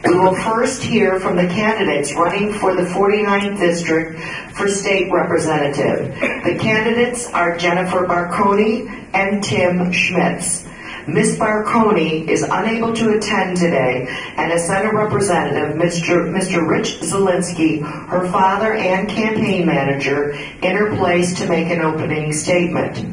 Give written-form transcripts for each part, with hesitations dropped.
We will first hear from the candidates running for the 49th District for State Representative. The candidates are Jennifer Barconi and Tim Schmitz. Ms. Barconi is unable to attend today, and as Senate Representative, Mr. Rich Zielinski, her father and campaign manager, in her place to make an opening statement.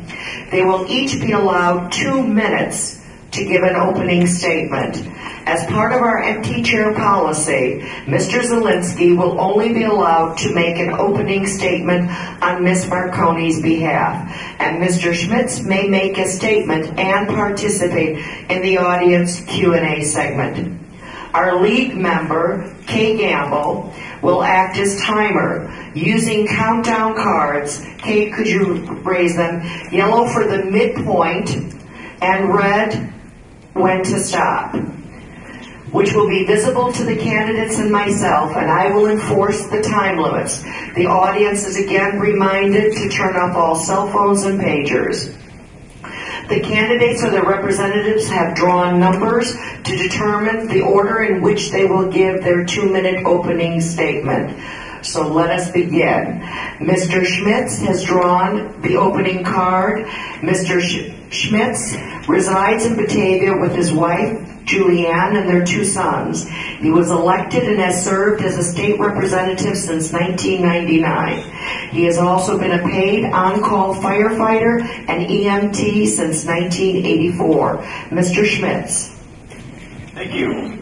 They will each be allowed 2 minutes to give an opening statement. As part of our empty chair policy, Mr. Zielinski will only be allowed to make an opening statement on Ms. Barconi's behalf, and Mr. Schmitz may make a statement and participate in the audience Q&A segment. Our league member, Kay Gamble, will act as timer using countdown cards. Kay, could you raise them? Yellow for the midpoint and red when to stop, which will be visible to the candidates and myself, and I will enforce the time limits. The audience is again reminded to turn off all cell phones and pagers. The candidates or the representatives have drawn numbers to determine the order in which they will give their 2-minute opening statement. So let us begin. Mr. Schmitz has drawn the opening card. Mr. Schmitz resides in Batavia with his wife, Julianne, and their 2 sons. He was elected and has served as a state representative since 1999. He has also been a paid on-call firefighter and EMT since 1984. Mr. Schmitz. Thank you.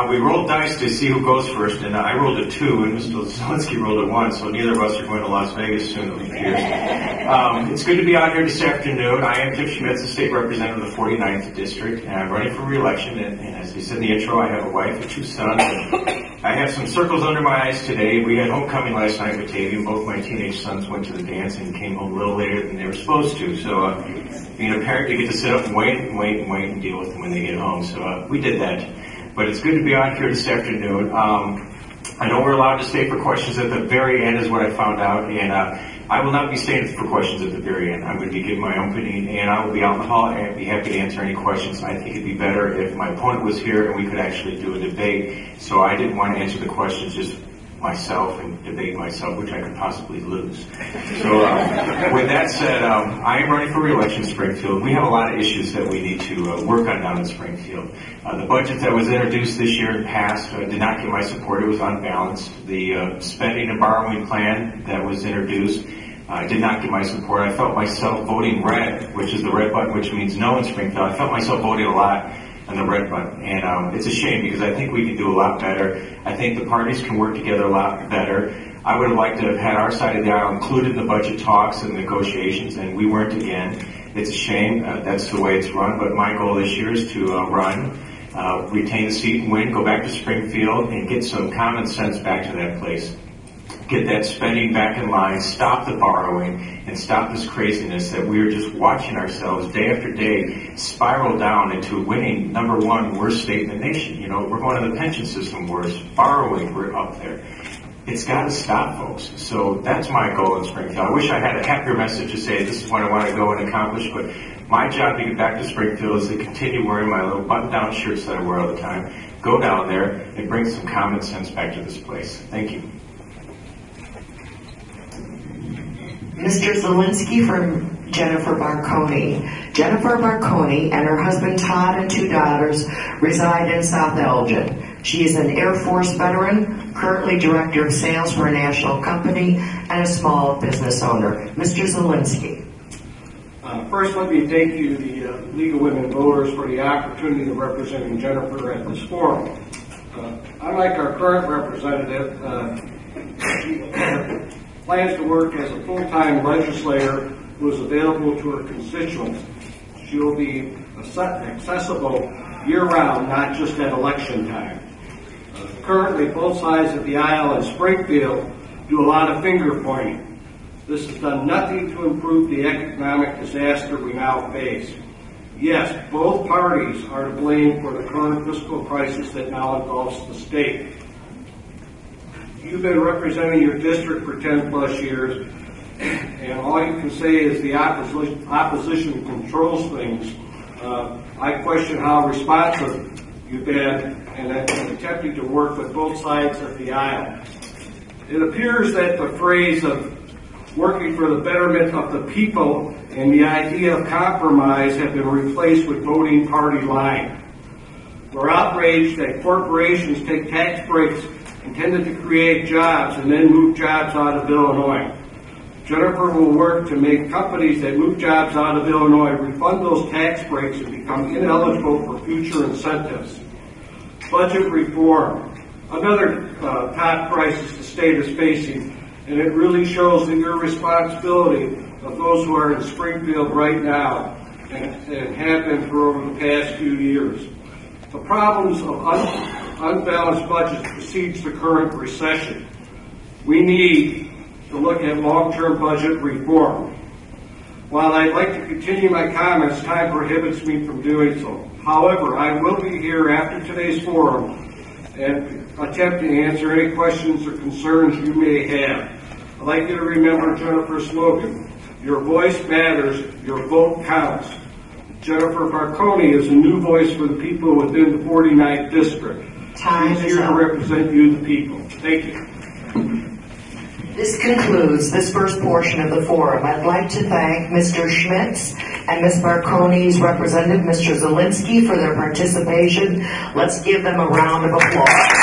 We rolled dice to see who goes first, and I rolled a 2, and Mr. Zielinski rolled a 1, so neither of us are going to Las Vegas soon, it appears. It's good to be out here this afternoon. I am Tim Schmitz, the state representative of the 49th District, and I'm running for re-election, and as you said in the intro, I have a wife and 2 sons. And I have some circles under my eyes today. We had homecoming last night in Batavia, and both my teenage sons went to the dance and came home a little later than they were supposed to, so being a parent, you get to sit up and wait and deal with them when they get home, so we did that. But it's good to be on here this afternoon. I know we're allowed to stay for questions at the very end is what I found out, and I will not be staying for questions at the very end. I'm going to be giving my opening, and I will be out in the hall, and I'd be happy to answer any questions. I think it'd be better if my opponent was here and we could actually do a debate, so I didn't want to answer the questions just myself and debate myself, which I could possibly lose. So with that said, I am running for re-election in Springfield. We have a lot of issues that we need to work on down in Springfield. The budget that was introduced this year and passed did not get my support. It was unbalanced. The spending and borrowing plan that was introduced did not get my support. I felt myself voting red, which is the red button, which means no in Springfield. I felt myself voting a lot on the red button, and it's a shame because I think we can do a lot better. I think the parties can work together a lot better. I would have liked to have had our side of the aisle included in the budget talks and negotiations, and we weren't again. It's a shame. That's the way it's run, but my goal this year is to run, retain the seat and win, go back to Springfield, and get some common sense back to that place. Get that spending back in line, stop the borrowing, and stop this craziness that we are just watching ourselves day after day spiral down into winning #1 worst state in the nation. You know, we're going to the pension system worse, borrowing, we're up there. It's got to stop, folks. So that's my goal in Springfield. I wish I had a happier message to say this is what I want to go and accomplish, but my job to get back to Springfield is to continue wearing my little button-down shirts that I wear all the time, go down there, and bring some common sense back to this place. Thank you. Mr. Zielinski for Jennifer Barconi. Jennifer Barconi and her husband Todd and 2 daughters reside in South Elgin. She is an Air Force veteran, currently director of sales for a national company, and a small business owner. Mr. Zielinski. First, let me thank you, the League of Women Voters, for the opportunity of representing Jennifer at this forum. Unlike our current representative, she plans to work as a full-time legislator who is available to her constituents. She will be accessible year-round, not just at election time. Currently, both sides of the aisle in Springfield do a lot of finger-pointing. This has done nothing to improve the economic disaster we now face. Yes, both parties are to blame for the current fiscal crisis that now engulfs the state. You've been representing your district for 10 plus years, and all you can say is the opposition controls things. I question how responsive you've been and attempting to work with both sides of the aisle. It appears that the phrase of working for the betterment of the people and the idea of compromise have been replaced with voting party line. We're outraged that corporations take tax breaks intended to create jobs and then move jobs out of Illinois. Jennifer will work to make companies that move jobs out of Illinois refund those tax breaks and become ineligible for future incentives. Budget reform, another top crisis the state is facing, and it really shows the irresponsibility of those who are in Springfield right now and have been for over the past few years. The problems of unbalanced budgets precedes the current recession. We need to look at long-term budget reform. While I'd like to continue my comments, time prohibits me from doing so. However, I will be here after today's forum and attempt to answer any questions or concerns you may have. I'd like you to remember Jennifer's slogan, your voice matters, your vote counts. Jennifer Barconi is a new voice for the people within the 49th District. She's here to represent you, the people. Thank you. This concludes this first portion of the forum. I'd like to thank Mr. Schmitz and Ms. Barconi's representative, Mr. Zielinski, for their participation. Let's give them a round of applause.